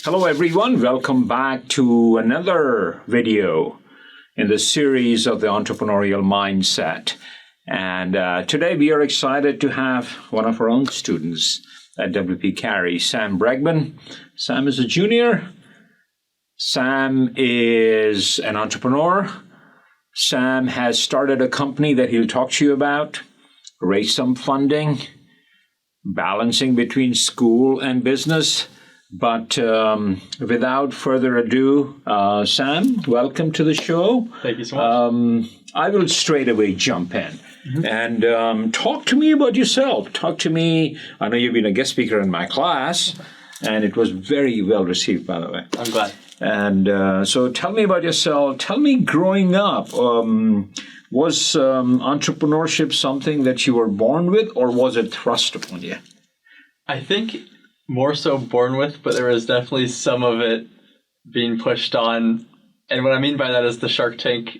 Hello everyone, welcome back to another video in the series of the Entrepreneurial Mindset. And today we are excited to have one of our own students at WP Carey, Sam Bregman. Sam is a junior. Sam is an entrepreneur. Sam has started a company that he'll talk to you about, raised some funding, balancing between school and business. But without further ado, Sam, welcome to the show. Thank you so much. I will straight away jump in and talk to me about yourself. Talk to me. I know you've been a guest speaker in my class, and it was very well received, by the way. I'm glad. And so tell me about yourself. Tell me, growing up, was entrepreneurship something that you were born with, or was it thrust upon you? I think more so born with, but there was definitely some of it being pushed on. And what I mean by that is the Shark Tank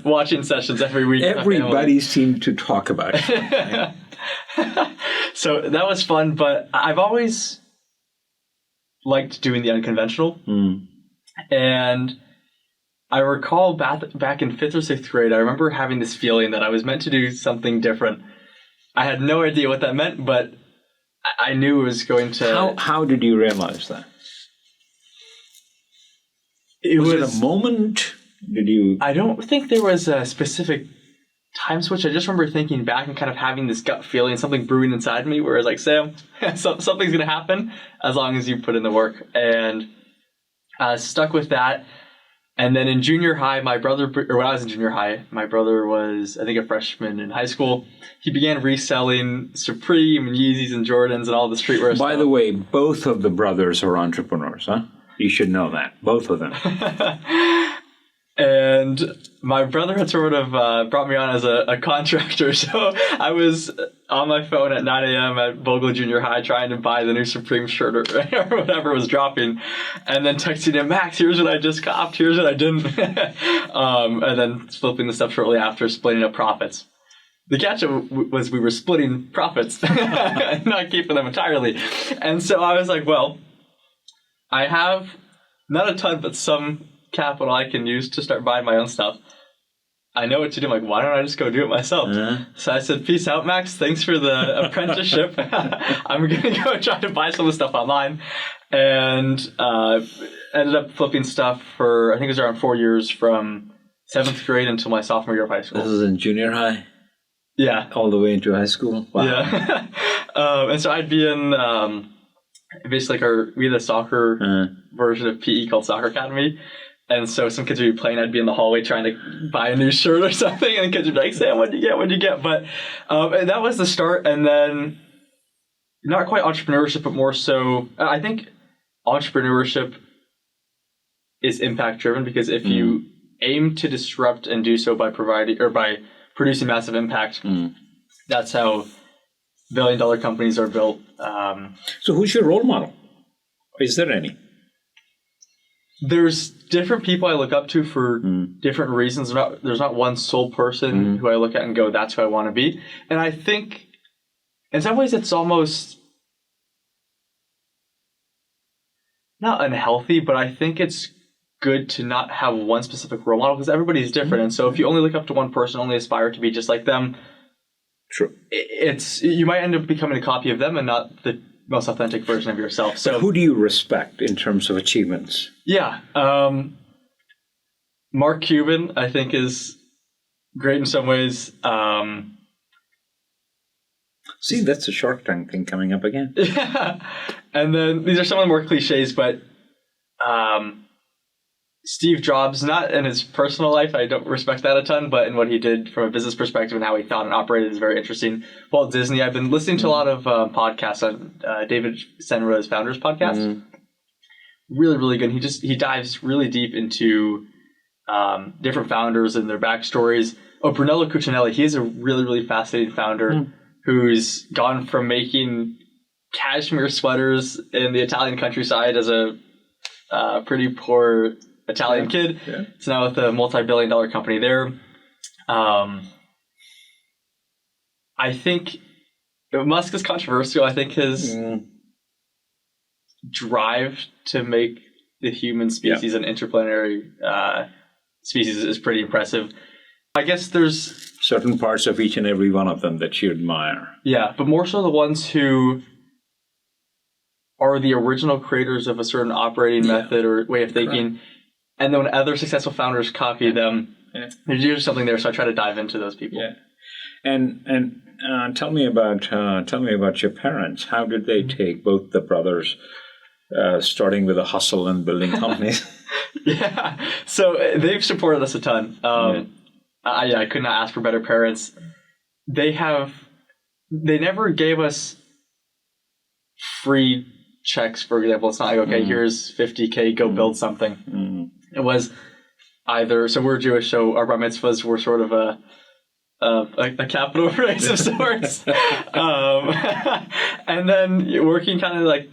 watching sessions every week. Everybody seemed to talk about it. So that was fun, but I've always liked doing the unconventional. And I recall back in 5th or 6th grade, I remember having this feeling that I was meant to do something different. I had no idea what that meant, but I knew it was going to... How did you realize that? Was it a moment? Did you... I don't think there was a specific time switch. I just remember thinking back and kind of having this gut feeling, something brewing inside me where I was like, Sam, something's going to happen as long as you put in the work. And I stuck with that. And then in junior high, when I was in junior high, my brother was, I think, a freshman in high school. He began reselling Supreme and Yeezys and Jordans and all the streetwear stuff. By the way, both of the brothers are entrepreneurs, huh? You should know that. Both of them. And my brother had sort of brought me on as a contractor. So I was on my phone at 9 a.m. at Bogle Junior High trying to buy the new Supreme shirt or whatever was dropping. And then texting him, Max, here's what I just copped. Here's what I didn't. And then flipping the stuff shortly after, splitting up profits. The catch was we were splitting profits, not keeping them entirely. And so I was like, well, I have not a ton, but some capital I can use to start buying my own stuff. I know what to do. I'm like, why don't I just go do it myself? So I said, peace out, Max. Thanks for the apprenticeship. I'm going to go try to buy some of the stuff online. And ended up flipping stuff for, I think it was around 4 years, from 7th grade until my sophomore year of high school. This is in junior high? Yeah. All the way into high school? Wow. Yeah. And so I'd be in basically we had a soccer version of PE called Soccer Academy. And so some kids would be playing, I'd be in the hallway trying to buy a new shirt or something, and the kids would be like, Sam, what'd you get? But and that was the start, and then not quite entrepreneurship, but more so, I think entrepreneurship is impact-driven, because if you aim to disrupt and do so by producing massive impact, that's how billion-dollar companies are built. So who's your role model? Is there any? There's different people I look up to for different reasons. There's not one sole person who I look at and go, that's who I want to be. And I think in some ways it's almost not unhealthy, but I think it's good to not have one specific role model, because everybody's different. And so if you only look up to one person, only aspire to be just like them, true, you might end up becoming a copy of them and not the most authentic version of yourself. So who do you respect in terms of achievements? Yeah. Mark Cuban, I think, is great in some ways. See, that's a Shark Tank thing coming up again. Yeah. And then these are some of the more cliches, but Steve Jobs, not in his personal life, I don't respect that a ton, but in what he did from a business perspective and how he thought and operated is very interesting. Walt Disney, I've been listening to a lot of podcasts on David Senra's Founders podcast. Really, really good. He dives really deep into different founders and their backstories. Oh, Brunello Cucinelli, he's a really, really fascinating founder who's gone from making cashmere sweaters in the Italian countryside as a pretty poor Italian kid. Yeah. So now with a multi-billion-dollar company there. I think Musk is controversial. I think his drive to make the human species an interplanetary species is pretty impressive. I guess there's certain parts of each and every one of them that you admire. Yeah, but more so the ones who are the original creators of a certain operating method or way of thinking. Correct. And then when other successful founders copy them, there's usually something there. So I try to dive into those people. Yeah. And tell me about your parents. How did they take, both the brothers, starting with a hustle and building companies? Yeah, so they've supported us a ton. I could not ask for better parents. They never gave us free checks, for example. It's not like, okay, here's $50K, go build something. It was either, so we're Jewish, so our bar mitzvahs were sort of a capital raise of sorts. And then working kind of like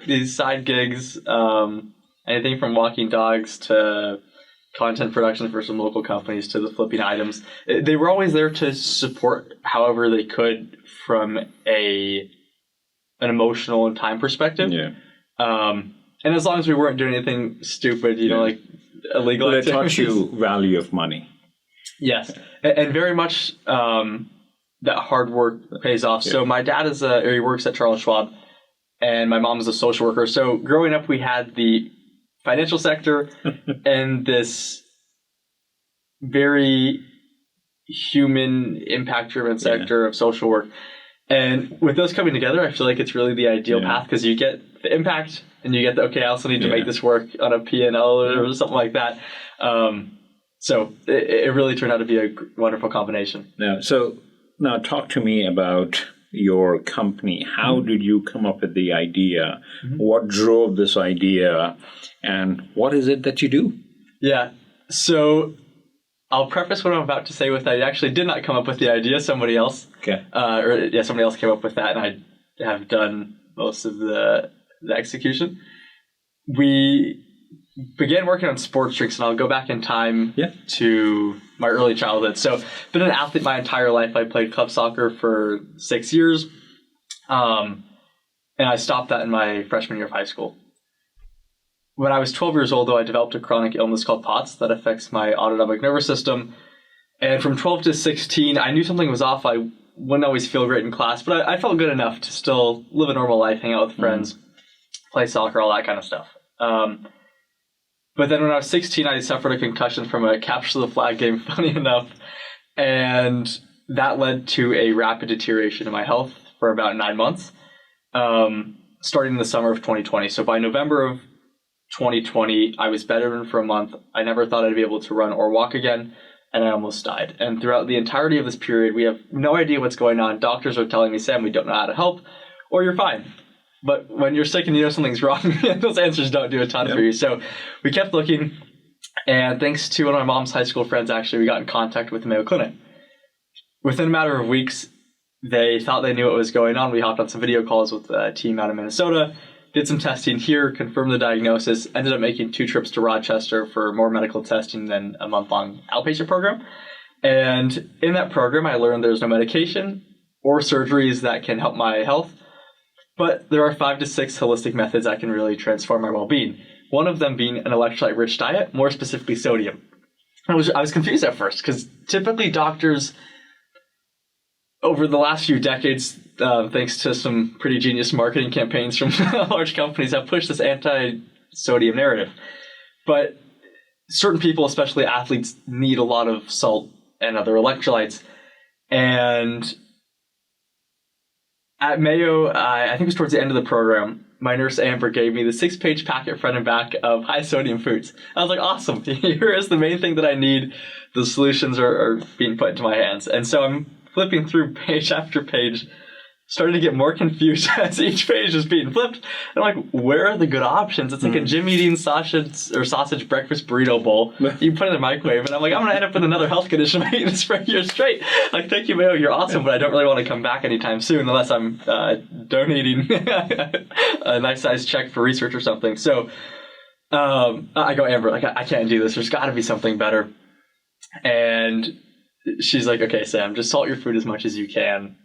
these side gigs, anything from walking dogs to content production for some local companies to the flipping items. They were always there to support however they could from an emotional and time perspective. Yeah. And as long as we weren't doing anything stupid, like illegal activities. They taught you value of money. Yes. And very much that hard work pays off. Yeah. So my dad he works at Charles Schwab, and my mom is a social worker. So growing up, we had the financial sector and this very human impact-driven sector of social work. And with those coming together, I feel like it's really the ideal path, because you get the impact and you get I also need to make this work on a P&L or something like that. So it really turned out to be a wonderful combination. Now talk to me about your company. How did you come up with the idea? What drove this idea? And what is it that you do? Yeah. So I'll preface what I'm about to say with that. I actually did not come up with the idea. Somebody else. Okay. Somebody else came up with that, and I have done most of the execution. We began working on sports drinks, and I'll go back in time to my early childhood. So I've been an athlete my entire life. I played club soccer for 6 years, and I stopped that in my freshman year of high school. When I was 12 years old, though, I developed a chronic illness called POTS that affects my autonomic nervous system. And from 12 to 16, I knew something was off. I wouldn't always feel great in class, but I felt good enough to still live a normal life, hang out with friends, play soccer, all that kind of stuff. But then when I was 16, I suffered a concussion from a capture the flag game, funny enough. And that led to a rapid deterioration in my health for about 9 months, starting in the summer of 2020. So by November of 2020, I was bedridden for a month. I never thought I'd be able to run or walk again, and I almost died. And throughout the entirety of this period, we have no idea what's going on. Doctors are telling me, Sam, we don't know how to help, or you're fine. But when you're sick and you know something's wrong, those answers don't do a ton for you. So we kept looking, and thanks to one of my mom's high school friends, actually, we got in contact with the Mayo Clinic. Within a matter of weeks, they thought they knew what was going on. We hopped on some video calls with a team out of Minnesota, did some testing here, confirmed the diagnosis, ended up making 2 trips to Rochester for more medical testing than a month-long outpatient program. And in that program, I learned there's no medication or surgeries that can help my health, but there are 5 to 6 holistic methods that can really transform my well-being. One of them being an electrolyte-rich diet, more specifically sodium. I was confused at first, because typically doctors, over the last few decades, thanks to some pretty genius marketing campaigns from large companies, have pushed this anti-sodium narrative. But certain people, especially athletes, need a lot of salt and other electrolytes. And at Mayo, I think it was towards the end of the program, my nurse Amber gave me the 6-page packet front and back of high sodium foods. I was like, awesome, here is the main thing that I need. The solutions are being put into my hands. And so I'm flipping through page after page, starting to get more confused as each page is being flipped. And I'm like, where are the good options? It's like a gym eating sausage breakfast burrito bowl. You put it in the microwave, and I'm like, I'm going to end up with another health condition if I eat this for a year straight. Like, thank you, Mayo, you're awesome, but I don't really want to come back anytime soon unless I'm donating a nice size check for research or something. So I go, Amber, like, I can't do this. There's got to be something better. And she's like, okay, Sam, just salt your food as much as you can.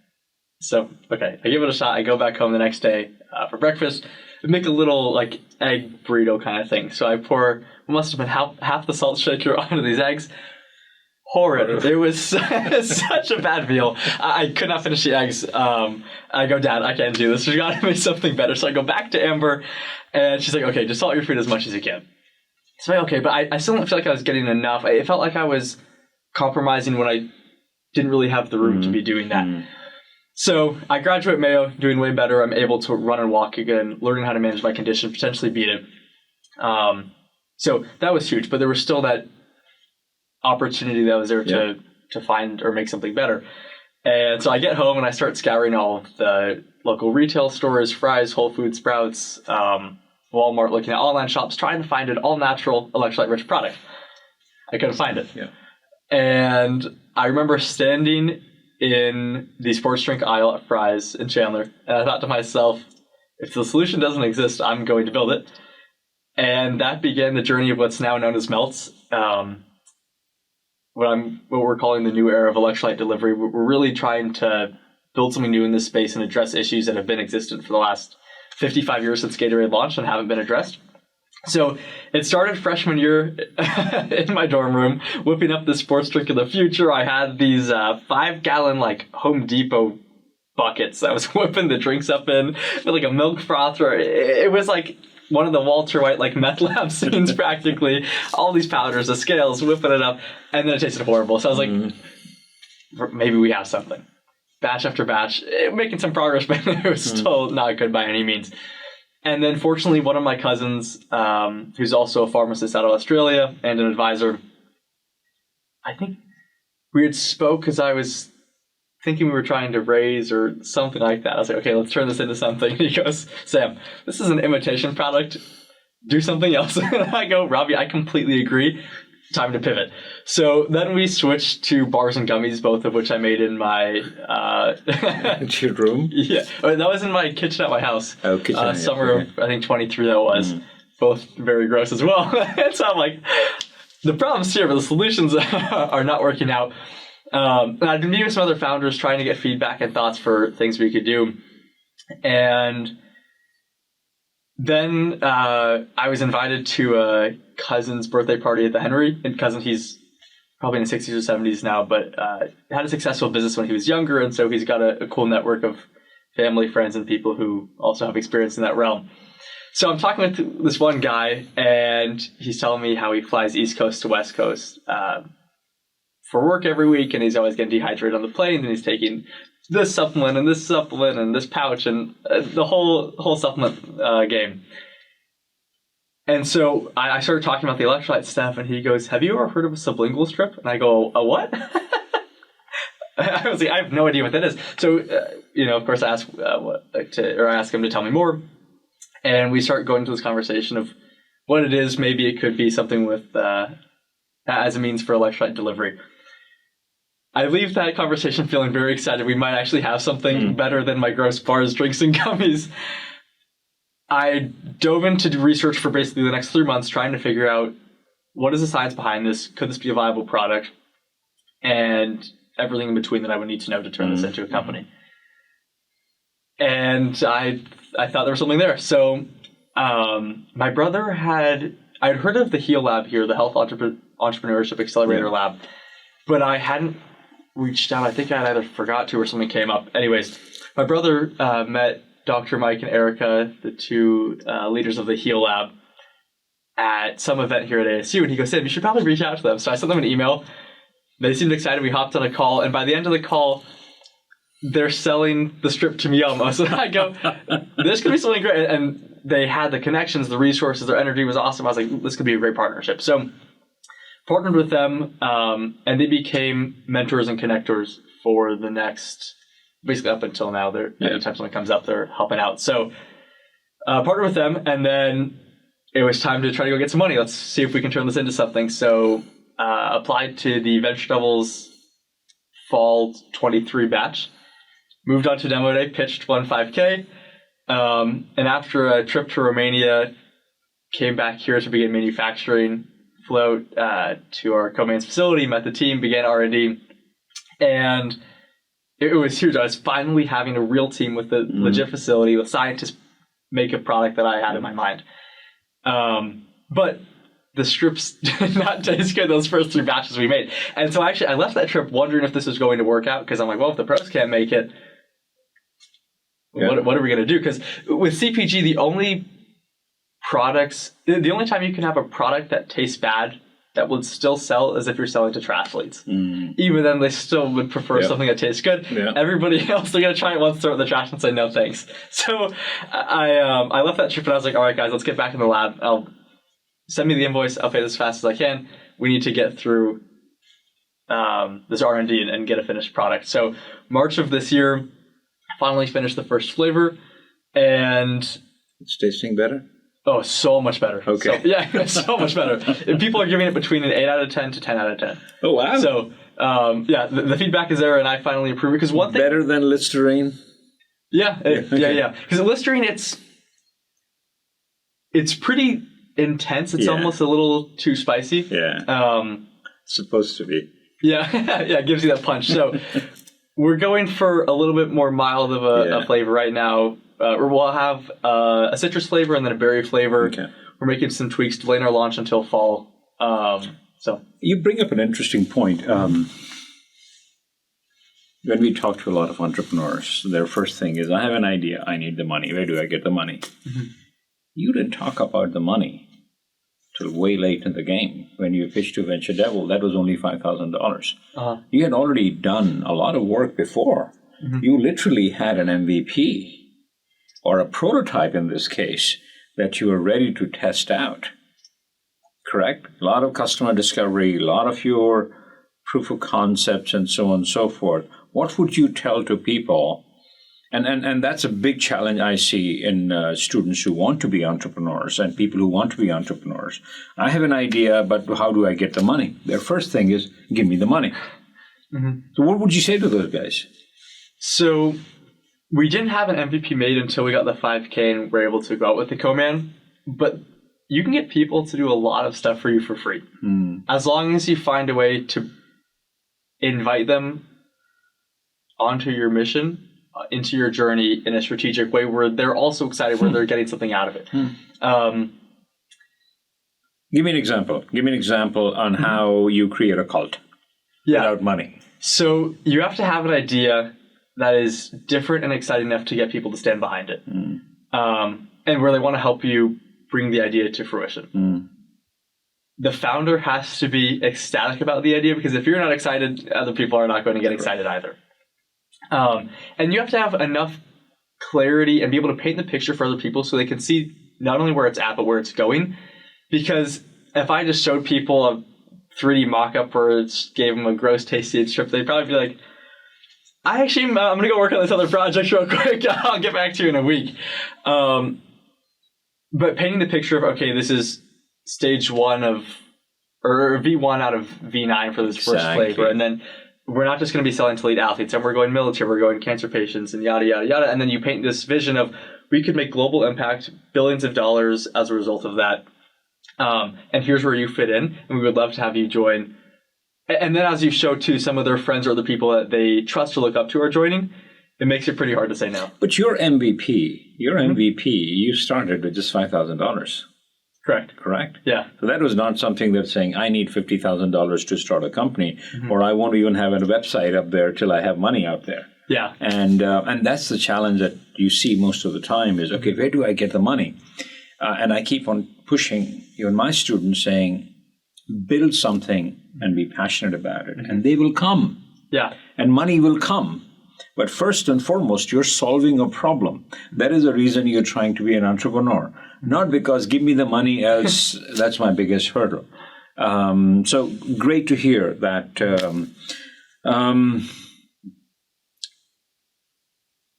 So, okay, I give it a shot. I go back home the next day for breakfast. make a little like egg burrito kind of thing. So I pour, must have been half the salt shaker onto these eggs. Horrid. It was such a bad meal. I could not finish the eggs. I go, Dad, I can't do this. There's got to be something better. So I go back to Amber, and she's like, okay, just salt your food as much as you can. So I'm like, okay, but I still don't feel like I was getting enough. It felt like I was compromising when I didn't really have the room to be doing that. So I graduate Mayo, doing way better. I'm able to run and walk again, learning how to manage my condition, potentially beat it. So that was huge, but there was still that opportunity that was there to find or make something better. And so I get home and I start scouring all of the local retail stores, Fry's, Whole Foods, Sprouts, Walmart, looking at online shops, trying to find an all-natural electrolyte-rich product. I couldn't find it. Yeah. And I remember standing in the sports drink aisle at Fry's in Chandler, and I thought to myself, if the solution doesn't exist, I'm going to build it. And that began the journey of what's now known as Melts. What we're calling the new era of electrolyte delivery. We're really trying to build something new in this space and address issues that have been existent for the last 55 years since Gatorade launched and haven't been addressed. So it started freshman year in my dorm room, whipping up this sports drink of the future. I had these 5-gallon like Home Depot buckets that I was whipping the drinks up in with like a milk frother. It was like one of the Walter White like meth lab scenes practically. All these powders, the scales, whipping it up, and then it tasted horrible. So I was like, maybe we have something. Batch after batch, making some progress, but it was still not good by any means. And then fortunately, one of my cousins, who's also a pharmacist out of Australia and an advisor, I think we had spoke because I was thinking we were trying to raise or something like that. I was like, okay, let's turn this into something. And he goes, Sam, this is an imitation product. Do something else. And I go, Robbie, I completely agree. Time to pivot. So then we switched to bars and gummies, both of which I made in my your room. Yeah, that was in my kitchen at my house. Oh, kitchen. Summer of I think 23 that was. Both very gross as well. And so I'm like, the problem's here, but the solutions are not working out. And I've been meeting with some other founders trying to get feedback and thoughts for things we could do. And then I was invited to a cousin's birthday party at the Henry. And cousin, he's probably in his 60s or 70s now, but had a successful business when he was younger. And so he's got a cool network of family, friends, and people who also have experience in that realm. So I'm talking with this one guy, and he's telling me how he flies East Coast to West Coast for work every week, and he's always getting dehydrated on the planes, and he's taking this supplement and this pouch and the whole supplement game. And so I started talking about the electrolyte stuff, and he goes, have you ever heard of a sublingual strip? And I go, a what? I was like, I have no idea what that is. So, of course, I asked him to tell me more. And we start going into this conversation of what it is. Maybe it could be something with as a means for electrolyte delivery. I leave that conversation feeling very excited. We might actually have something better than my gross bars, drinks, and gummies. I dove into research for basically the next 3 months, trying to figure out what is the science behind this? Could this be a viable product? And everything in between that I would need to know to turn this into a company. And I thought there was something there. So my brother I'd heard of the HEAL Lab here, the Health Entrepreneurship Accelerator Lab, but I hadn't reached out. I think I either forgot to or something came up. Anyways, my brother met Dr. Mike and Erica, the two leaders of the HEAL Lab, at some event here at ASU, and he goes, Sam, you should probably reach out to them. So I sent them an email. They seemed excited. We hopped on a call, and by the end of the call, they're selling the strip to me almost. And I go, this could be something great. And they had the connections, the resources, their energy was awesome. I was like, this could be a great partnership. So partnered with them, and they became mentors and connectors for the next, basically up until now. Anytime something comes up, they're helping out. So partnered with them, and then it was time to try to go get some money. Let's see if we can turn this into something. So applied to the Venture Devils fall 23 batch. Moved on to demo day, pitched, won 5K. And after a trip to Romania, came back here to begin manufacturing, flew to our co-man's facility, met the team, began R&D. And it was huge. I was finally having a real team with the legit facility, with scientists make a product that I had in my mind. But the strips did not taste good those first 3 batches we made. And so actually I left that trip wondering if this was going to work out, because I'm like, well, if the pros can't make it, what are we going to do? Because with CPG, the only time you can have a product that tastes bad that would still sell is if you're selling to triathletes. Even then, they still would prefer something that tastes good. Everybody else, they're going to try it once, throw it in the trash, and say no thanks. So I left that trip, and I was like, all right, guys, let's get back in the lab. Send me the invoice. I'll pay this as fast as I can. We need to get through this R&D and get a finished product. So March of this year, finally finished the first flavor, and it's tasting better. Oh, so much better. Okay. So much better. And people are giving it between an 8 out of 10 to 10 out of 10. Oh, wow. So, the feedback is there, and I finally approve it. Because one thing... Better than Listerine? Yeah. Because Listerine, it's pretty intense. It's almost a little too spicy. Yeah. Supposed to be. Yeah. It gives you that punch. So, we're going for a little bit more mild of a flavor right now. We'll have a citrus flavor and then a berry flavor. Okay. We're making some tweaks, delaying our launch until fall. So you bring up an interesting point. When we talk to a lot of entrepreneurs, their first thing is, I have an idea. I need the money. Where do I get the money? You didn't talk about the money till way late in the game. When you pitched to Venture Devil, that was only $5,000. You had already done a lot of work before. You literally had an MVP, or a prototype in this case, that you were ready to test out. Correct? A lot of customer discovery, a lot of your proof of concepts, and so on and so forth. What would you tell to people? And that's a big challenge I see in students who want to be entrepreneurs and people who want to be entrepreneurs. I have an idea, but how do I get the money? Their first thing is, give me the money. So what would you say to those guys? So we didn't have an MVP made until we got the 5K and were able to go out with the co-man. But you can get people to do a lot of stuff for you for free. As long as you find a way to invite them onto your mission, into your journey in a strategic way where they're also excited, where they're getting something out of it. Give me an example. Give me an example on how you create a cult without money. So you have to have an idea that is different and exciting enough to get people to stand behind it. And where they want to help you bring the idea to fruition. The founder has to be ecstatic about the idea, because if you're not excited, other people are not going to get excited either. And you have to have enough clarity and be able to paint the picture for other people so they can see not only where it's at, but where it's going. Because if I just showed people a 3D mock-up or gave them a gross tasty strip, they'd probably be like, I'm going to go work on this other project real quick. I'll get back to you in a week. But painting the picture of, okay, this is stage 1 of, or V1 out of V9 for this first flavor. And then we're not just going to be selling to elite athletes, and we're going military, we're going cancer patients, and yada, yada, yada. And then you paint this vision of, we could make global impact, billions of dollars as a result of that. And here's where you fit in, and we would love to have you join. And then as you show to some of their friends or other people that they trust or look up to are joining, it makes it pretty hard to say no. But your MVP, you started with just $5,000. Correct? Yeah. So that was not something that's saying, I need $50,000 to start a company, or I won't even have a website up there till I have money out there. Yeah. And that's the challenge that you see most of the time is, okay, where do I get the money? And I keep on pushing even my students saying, build something and be passionate about it, and they will come. Yeah. And money will come. But first and foremost, you're solving a problem. That is the reason you're trying to be an entrepreneur. Not because give me the money, else that's my biggest hurdle. So great to hear that.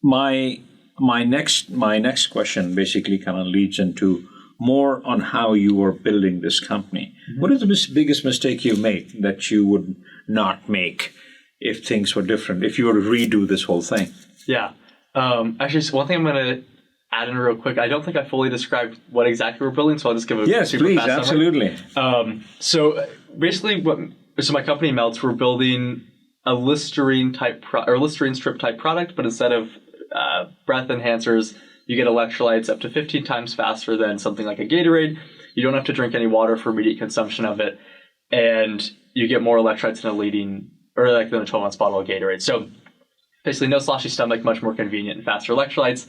My next question basically kind of leads into more on how you are building this company. What is the biggest mistake you've made that you would not make if things were different, if you were to redo this whole thing? Yeah. Actually, so one thing I'm going to add in real quick. I don't think I fully described what exactly we're building, so I'll just give a super fast absolutely. Summary. So basically, so my company Melts, we're building a Listerine type Listerine strip type product, but instead of breath enhancers, You get electrolytes up to 15 times faster than something like a Gatorade. You don't have to drink any water for immediate consumption of it. And you get more electrolytes than than a 12-ounce bottle of Gatorade. So basically no sloshy stomach, much more convenient and faster electrolytes.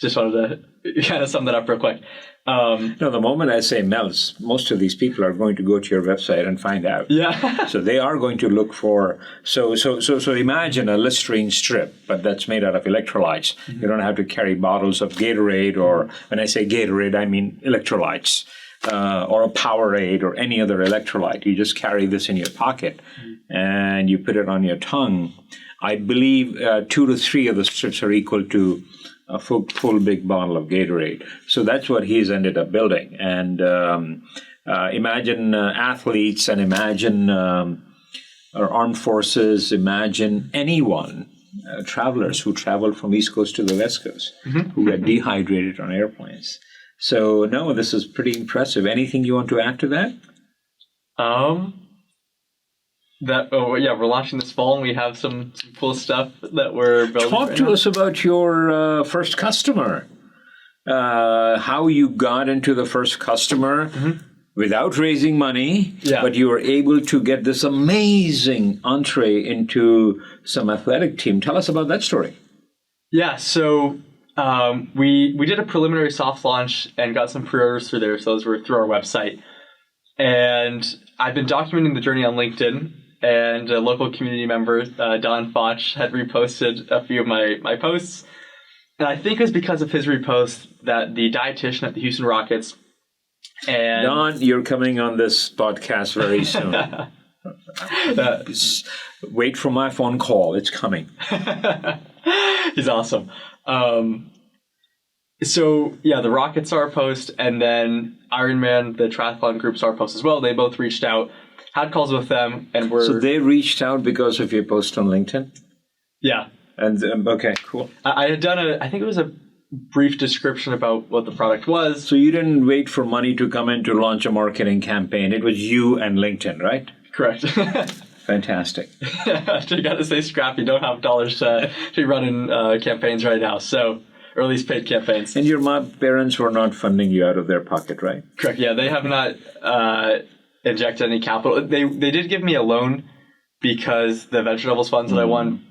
Just wanted to kind of sum that up real quick. The moment I say melts, most of these people are going to go to your website and find out. Yeah. So they are going to look for, so imagine a Listerine strip, but that's made out of electrolytes. You don't have to carry bottles of Gatorade, or when I say Gatorade, I mean electrolytes, or a Powerade or any other electrolyte. You just carry this in your pocket and you put it on your tongue. I believe 2 to 3 of the strips are equal to a full big bottle of Gatorade. So that's what he's ended up building. And imagine athletes, and imagine our armed forces, imagine anyone, travelers who travel from East Coast to the West Coast, who get dehydrated on airplanes. So, no, this is pretty impressive. Anything you want to add to that? We're launching this fall, and we have some cool stuff that we're building. Talk to us about your first customer. How you got into the first customer without raising money, but you were able to get this amazing entree into some athletic team. Tell us about that story. Yeah, so we did a preliminary soft launch and got some pre-orders through there. So those were through our website. And I've been documenting the journey on LinkedIn. And a local community member, Don Foch, had reposted a few of my posts. And I think it was because of his repost that the dietitian at the Houston Rockets and... Don, you're coming on this podcast very soon. Wait for my phone call. It's coming. He's awesome. The Rockets saw our post, and then Ironman, the triathlon group, saw our post as well. They both reached out. Had calls with them, and So they reached out because of your post on LinkedIn? Yeah. And okay, cool. I had done I think it was a brief description about what the product was. So you didn't wait for money to come in to launch a marketing campaign. It was you and LinkedIn, right? Correct. Fantastic. You got to stay scrappy. Don't have dollars to be running campaigns right now. So, or at least paid campaigns. And your parents were not funding you out of their pocket, right? Correct. Yeah, they have not inject any capital. They did give me a loan because the venture levels funds that I won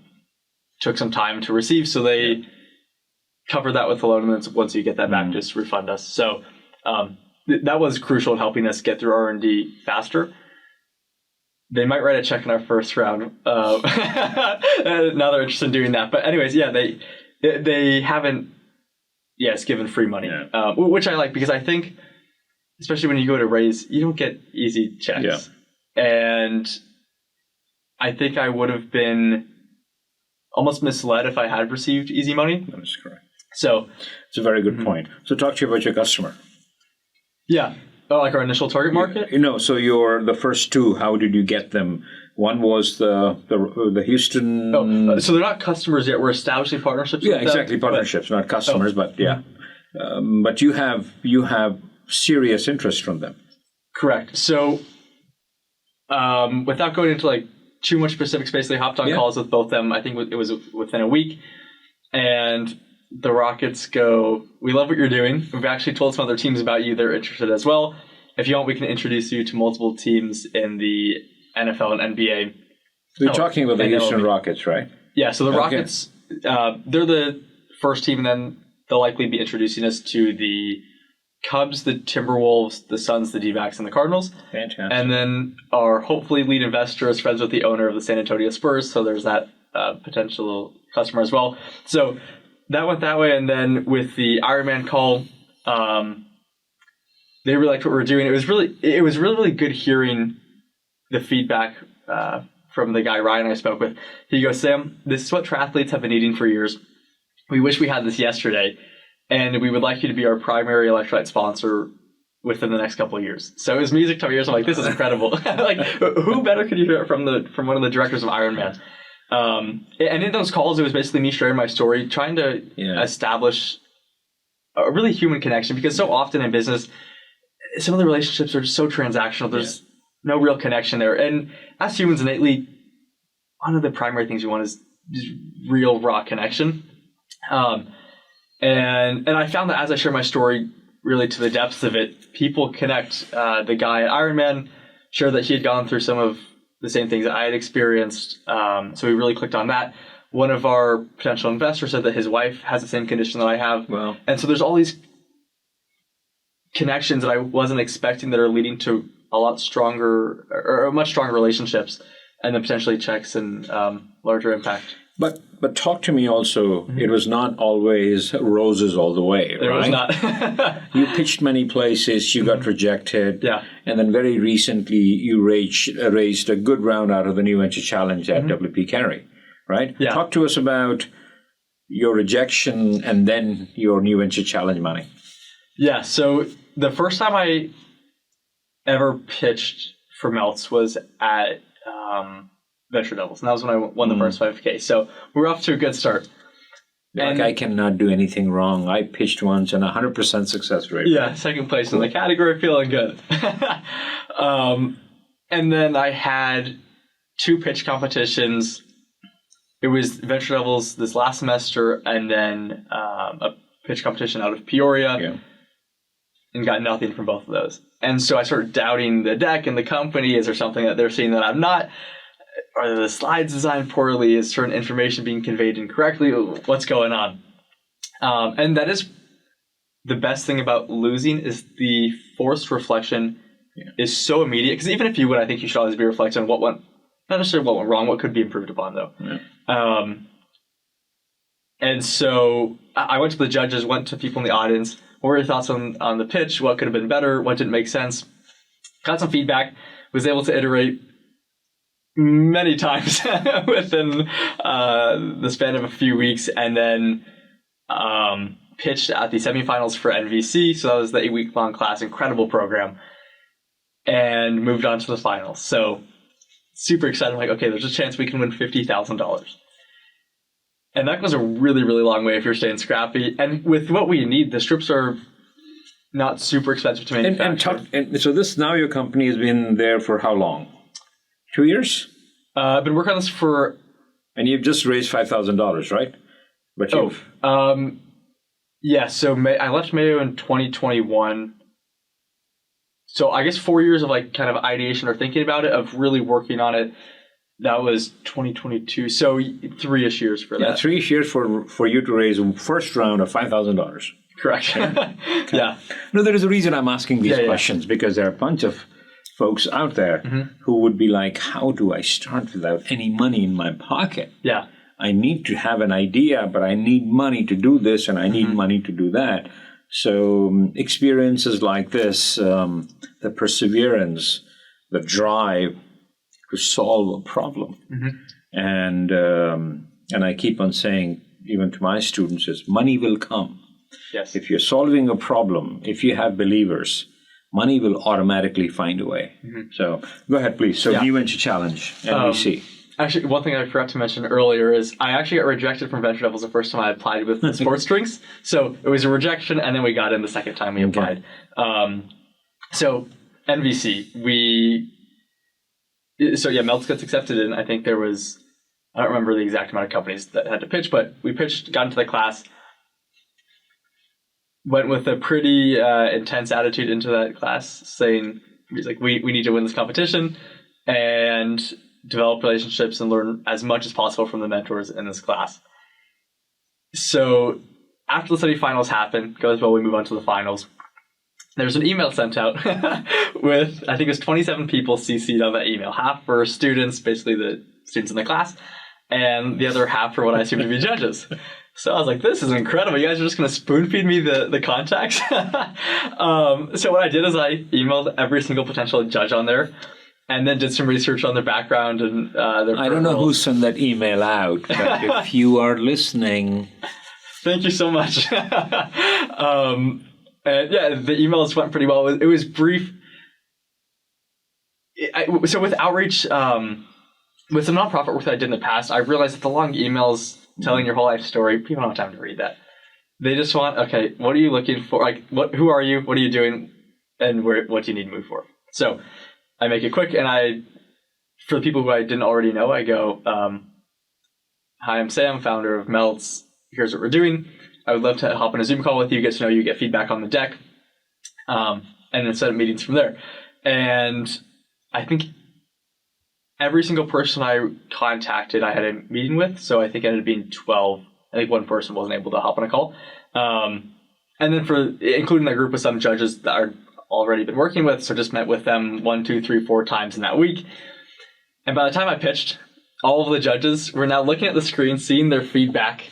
took some time to receive, so they covered that with the loan, and then once you get that back, just refund us. So that was crucial in helping us get through R&D faster. They might write a check in our first round. Now they're interested in doing that. But anyways, they haven't given free money, which I like, because I think, especially when you go to raise, you don't get easy checks. Yeah. And I think I would have been almost misled if I had received easy money. That is correct. So it's a very good point. So talk to you about your customer. Yeah. Like our initial target market? So the first two, how did you get them? One was the Houston... so they're not customers yet. We're establishing partnerships with them. Yeah, exactly. Partnerships, not customers, but yeah. But you have serious interest from them. Correct. So without going into too much specifics, basically hopped on calls with both of them. I think it was within a week. And the Rockets go, "We love what you're doing. We've actually told some other teams about you. They're interested as well. If you want, we can introduce you to multiple teams in the NFL and NBA." You're talking about the Houston Rockets, right? Yeah, so the Rockets, they're the first team, and then they'll likely be introducing us to the Cubs, the Timberwolves, the Suns, the D-backs, and the Cardinals. Fantastic. And then our hopefully lead investor is friends with the owner of the San Antonio Spurs, so there's that potential customer as well. So that went that way, and then with the Ironman call, they really liked what we were doing. It was really good hearing the feedback from the guy Ryan I spoke with. He goes, "Sam, this is what triathletes have been needing for years. We wish we had this yesterday, and we would like you to be our primary electrolyte sponsor within the next couple of years." So it was music to my ears. I'm like, this is incredible. Who better could you hear it from one of the directors of Ironman? And in those calls, it was basically me sharing my story, trying to establish a really human connection, because so often in business, some of the relationships are just so transactional. There's no real connection there. And as humans innately, one of the primary things you want is just real, raw connection. And I found that as I share my story really to the depths of it, people connect. The guy at Ironman shared that he had gone through some of the same things that I had experienced. So we really clicked on that. One of our potential investors said that his wife has the same condition that I have. Wow. And so there's all these connections that I wasn't expecting that are leading to a lot stronger or much stronger relationships, and then potentially checks and larger impact. But talk to me also. Mm-hmm. It was not always roses all the way, right? It was not. You pitched many places. You got rejected. Yeah. And then very recently, you raised a good round out of the New Venture Challenge at WP Carey, right? Yeah. Talk to us about your rejection and then your New Venture Challenge money. Yeah. So the first time I ever pitched for Melts was at Venture Devils, and that was when I won the first 5K. So we're off to a good start. And I cannot do anything wrong. I pitched once and 100% success rate. Yeah, second place in the category, feeling good. And then I had 2 pitch competitions. It was Venture Devils this last semester, and then a pitch competition out of Peoria, and got nothing from both of those. And so I started doubting the deck and the company. Is there something that they're seeing that I'm not? Are the slides designed poorly? Is certain information being conveyed incorrectly? What's going on? And that is the best thing about losing, is the forced reflection is so immediate. Because even if you win, I think you should always be reflecting on what went, not necessarily what went wrong, what could be improved upon, though. Yeah. And so I went to the judges, went to people in the audience. What were your thoughts on the pitch? What could have been better? What didn't make sense? Got some feedback. Was able to iterate many times within the span of a few weeks, and then pitched at the semifinals for NVC. So that was the 8-week-long class, incredible program, and moved on to the finals. So super excited. I'm like, okay, there's a chance we can win $50,000. And that goes a really, really long way if you're staying scrappy. And with what we need, the strips are not super expensive to manufacture. And so this, now your company has been there for how long? 2 years? I've been working on this for... And you've just raised $5,000, right? But yeah, so I left Mayo in 2021. So I guess 4 years of like kind of ideation or thinking about it, of really working on it. That was 2022. So 3-ish years for that. Yeah, 3 years for you to raise a first round of $5,000. Correct. Yeah. No, there is a reason I'm asking these questions, because there are a bunch of folks out there who would be like, how do I start without any money in my pocket? Yeah. I need to have an idea, but I need money to do this and I need money to do that. So experiences like this, the perseverance, the drive to solve a problem. And I keep on saying, even to my students, is money will come. Yes. If you're solving a problem, if you have believers, money will automatically find a way. So go ahead, please. So New Venture Challenge, NVC. Actually, one thing I forgot to mention earlier is I actually got rejected from Venture Devils the first time I applied with the sports drinks. So it was a rejection, and then we got in the second time we applied. So NVC, Melts gets accepted in. I think there was, I don't remember the exact amount of companies that had to pitch, but we pitched, got into the class, went with a pretty intense attitude into that class, saying, he's like, we need to win this competition and develop relationships and learn as much as possible from the mentors in this class. So after the semifinals happen, goes well, we move on to the finals. There's an email sent out with, I think it was 27 people CC'd on that email. Half for students, basically the students in the class, and the other half for what I assume to be judges. So I was like, this is incredible. You guys are just going to spoon feed me the contacts? So what I did is I emailed every single potential judge on there, and then did some research on their background and their I don't know who sent that email out, but if you are listening... Thank you so much. And the emails went pretty well. It was brief. So with outreach, with the nonprofit work that I did in the past, I realized that the long emails telling your whole life story, people don't have time to read that. They just want, okay, what are you looking for? Like, who are you? What are you doing? And what do you need to move for? So I make it quick, and for the people who I didn't already know, I go, hi, I'm Sam, founder of Melts. Here's what we're doing. I would love to hop on a Zoom call with you, get to know you, get feedback on the deck, and then set up meetings from there. And I think every single person I contacted, I had a meeting with. So I think it ended up being 12. I think one person wasn't able to hop on a call. And then including that group with some judges that I've already been working with. So just met with them 1, 2, 3, 4 times in that week. And by the time I pitched, all of the judges were now looking at the screen, seeing their feedback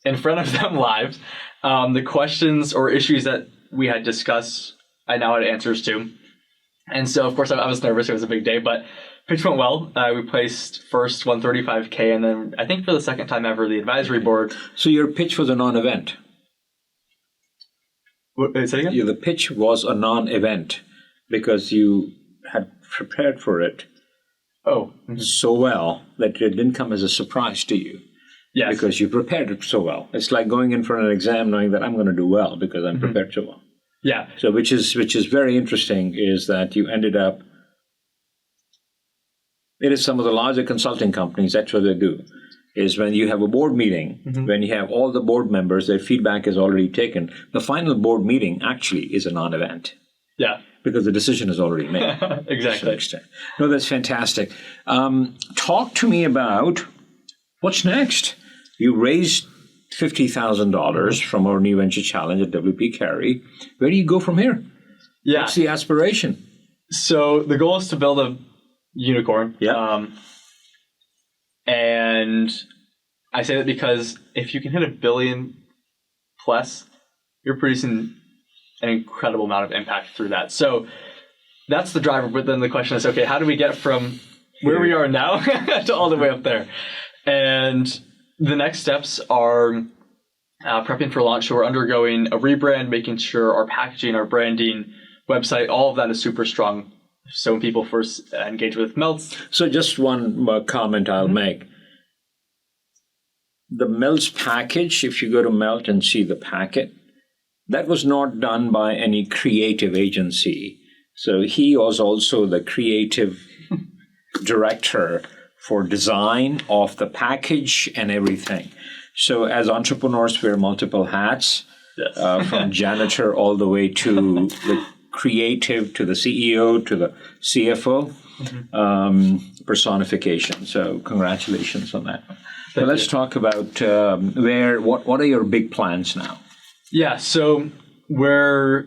in front of them live. The questions or issues that we had discussed, I now had answers to. And so, of course, I was nervous. It was a big day, but pitch went well. We placed first $135K, and then I think for the second time ever, the advisory board. So your pitch was a non-event. Say again? The pitch was a non-event because you had prepared for it so well that it didn't come as a surprise to you. Yes. Because you prepared it so well. It's like going in for an exam knowing that I'm going to do well because I'm prepared so well. Yeah. So which is very interesting is that you ended up. It is some of the larger consulting companies, that's what they do, is when you have a board meeting, when you have all the board members, their feedback is already taken. The final board meeting actually is a non-event. Yeah. Because the decision is already made. Exactly. No, that's fantastic. Talk to me about what's next. You raised $50,000 from our New Venture Challenge at WP Carey. Where do you go from here? Yeah. What's the aspiration? So the goal is to build a unicorn. Yeah. And I say that because if you can hit $1 billion plus, you're producing an incredible amount of impact through that. So that's the driver. But then the question is, okay, how do we get from where we are now to all the way up there? And the next steps are prepping for launch. So we're undergoing a rebrand, making sure our packaging, our branding, website, all of that is super strong. So when people first engage with Melts. So just one more comment I'll make. The Melts package, if you go to Melt and see the packet, that was not done by any creative agency. So he was also the creative director for design of the package and everything. So as entrepreneurs, wear multiple hats, Yes. from janitor all the way to the creative, to the CEO, to the CFO, personification. So congratulations on that. But let's talk about what are your big plans now? Yeah, so we're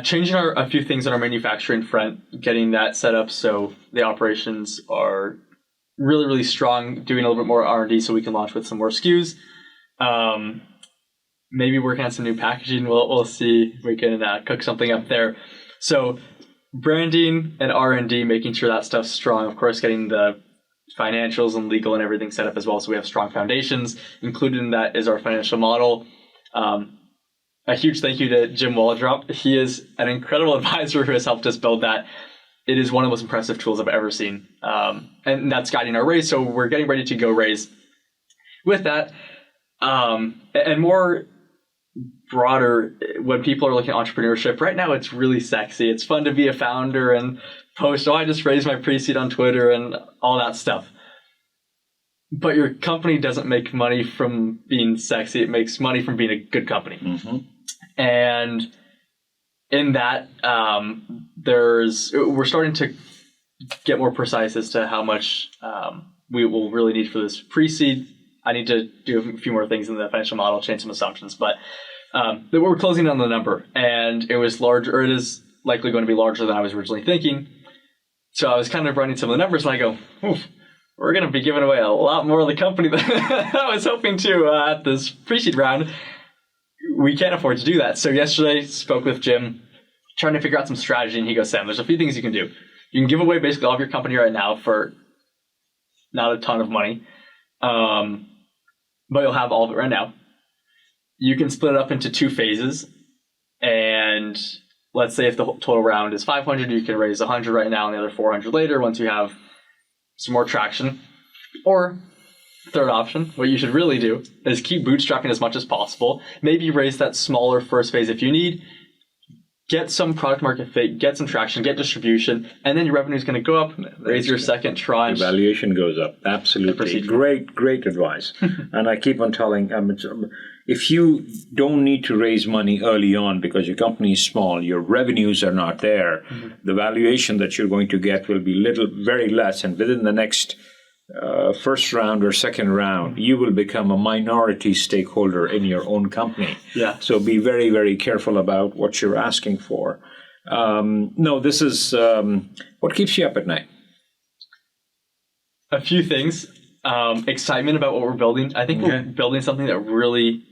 changing a few things on our manufacturing front, getting that set up so the operations are really, really strong, doing a little bit more R&D so we can launch with some more SKUs. Maybe working on some new packaging. We'll see if we can cook something up there. So branding and R&D, making sure that stuff's strong. Of course, getting the financials and legal and everything set up as well so we have strong foundations. Included in that is our financial model. A huge thank you to Jim Waldrop. He is an incredible advisor who has helped us build that. It is one of the most impressive tools I've ever seen. And that's guiding our raise. So we're getting ready to go raise. With that, and more broader, when people are looking at entrepreneurship, right now it's really sexy. It's fun to be a founder and post, I just raised my pre-seed on Twitter and all that stuff. But your company doesn't make money from being sexy. It makes money from being a good company. And in that, we're starting to get more precise as to how much we will really need for this pre-seed. I need to do a few more things in the financial model, change some assumptions, but we're closing on the number, and it was large, or it is likely going to be larger than I was originally thinking. So I was kind of running some of the numbers, and I go, oof, we're going to be giving away a lot more of the company than I was hoping to at this pre-seed round. We can't afford to do that. So yesterday, spoke with Jim, trying to figure out some strategy, and he goes, Sam, there's a few things you can do. You can give away basically all of your company right now for not a ton of money, but you'll have all of it right now. You can split it up into 2 phases, and let's say if the total round is 500, you can raise 100 right now and the other 400 later once you have some more traction. Or third option, what you should really do is keep bootstrapping as much as possible. Maybe raise that smaller first phase if you need. Get some product market fit, get some traction, get distribution, and then your revenue is going to go up. Raise your second tranche. The valuation goes up. Absolutely. Great advice. And I keep on telling, if you don't need to raise money early on because your company is small, your revenues are not there, the valuation that you're going to get will be very less, and within the next first round or second round, you will become a minority stakeholder in your own company. Yeah. So be very, very careful about what you're asking for. No, this is what keeps you up at night. A few things. Excitement about what we're building. I think we're building something that really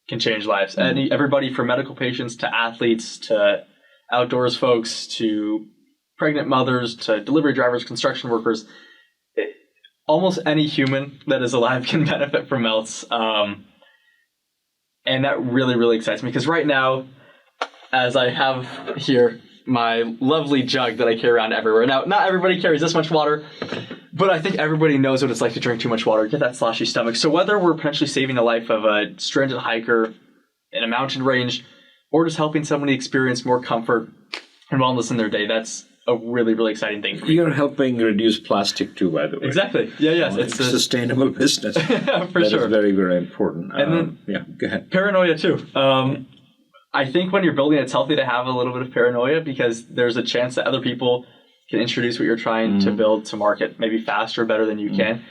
can change lives. Everybody from medical patients to athletes to outdoors folks to pregnant mothers to delivery drivers, construction workers. Almost any human that is alive can benefit from melts. And that really, really excites me because right now, as I have here, my lovely jug that I carry around everywhere. Now, not everybody carries this much water, but I think everybody knows what it's like to drink too much water, get that sloshy stomach. So whether we're potentially saving the life of a stranded hiker in a mountain range or just helping somebody experience more comfort and wellness in their day, that's a really, really exciting thing for me. You're helping reduce plastic too, by the way. Exactly. Yeah, yes. It's a sustainable business. For that sure. is very, very important. And then, go ahead. Paranoia too. I think when you're building, it's healthy to have a little bit of paranoia because there's a chance that other people can introduce what you're trying to build to market maybe faster, better than you can.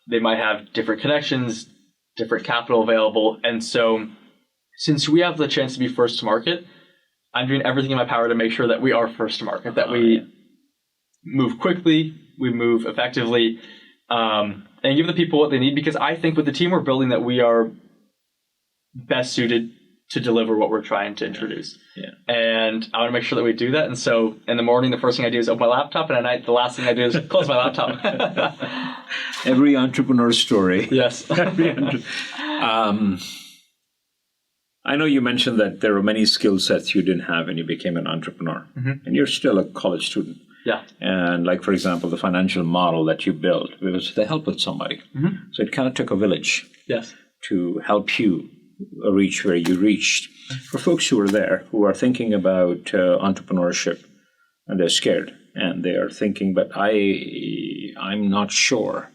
They might have different connections, different capital available. And so since we have the chance to be first to market, I'm doing everything in my power to make sure that we are first to market, that we move quickly, we move effectively, and give the people what they need, because I think with the team we're building that we are best suited to deliver what we're trying to introduce. Yeah. And I want to make sure that we do that. And so in the morning, the first thing I do is open my laptop, and at night, the last thing I do is close my laptop. Every entrepreneur story. Yes. I know you mentioned that there are many skill sets you didn't have when you became an entrepreneur, and you're still a college student. Yeah. And like, for example, the financial model that you built, it was to help with somebody. So it kind of took a village to help you reach where you reached. For folks who are there, who are thinking about entrepreneurship, and they're scared, and they are thinking, but I'm not sure.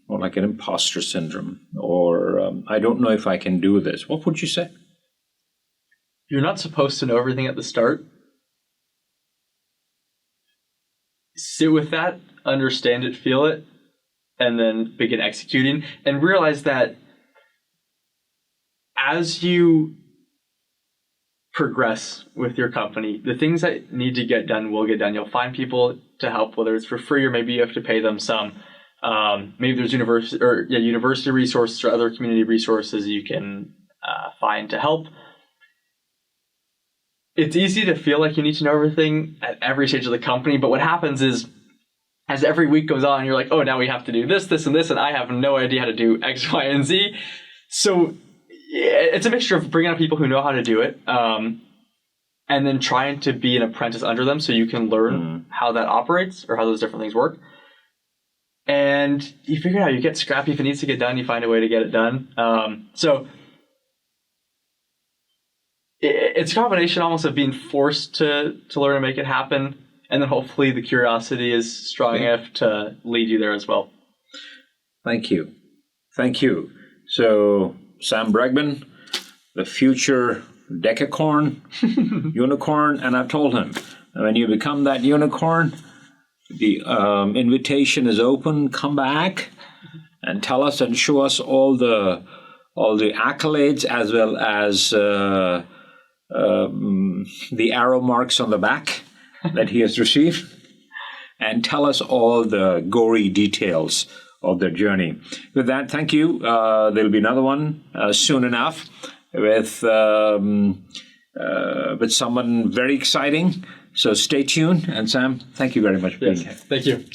Or like an imposter syndrome, or I don't know if I can do this. What would you say? You're not supposed to know everything at the start. Sit with that, understand it, feel it, and then begin executing. And realize that as you progress with your company, the things that need to get done will get done. You'll find people to help, whether it's for free or maybe you have to pay them some. Maybe there's university resources or other community resources you can find to help. It's easy to feel like you need to know everything at every stage of the company, but what happens is as every week goes on, you're like, oh, now we have to do this, this, and this, and I have no idea how to do X, Y, and Z. So it's a mixture of bringing on people who know how to do it, and then trying to be an apprentice under them so you can learn how that operates or how those different things work. And you figure it out. You get scrappy. If it needs to get done, you find a way to get it done. So it's a combination almost of being forced to learn and make it happen. And then hopefully the curiosity is strong enough to lead you there as well. Thank you. Thank you. So Sam Bregman, the future decacorn, unicorn. And I've told him, when you become that unicorn, the invitation is open. Come back and tell us and show us all the accolades as well as the arrow marks on the back that he has received, and tell us all the gory details of their journey. With that, thank you. There'll be another one soon enough with someone very exciting. So stay tuned. And Sam, thank you very much for being here. Thank you.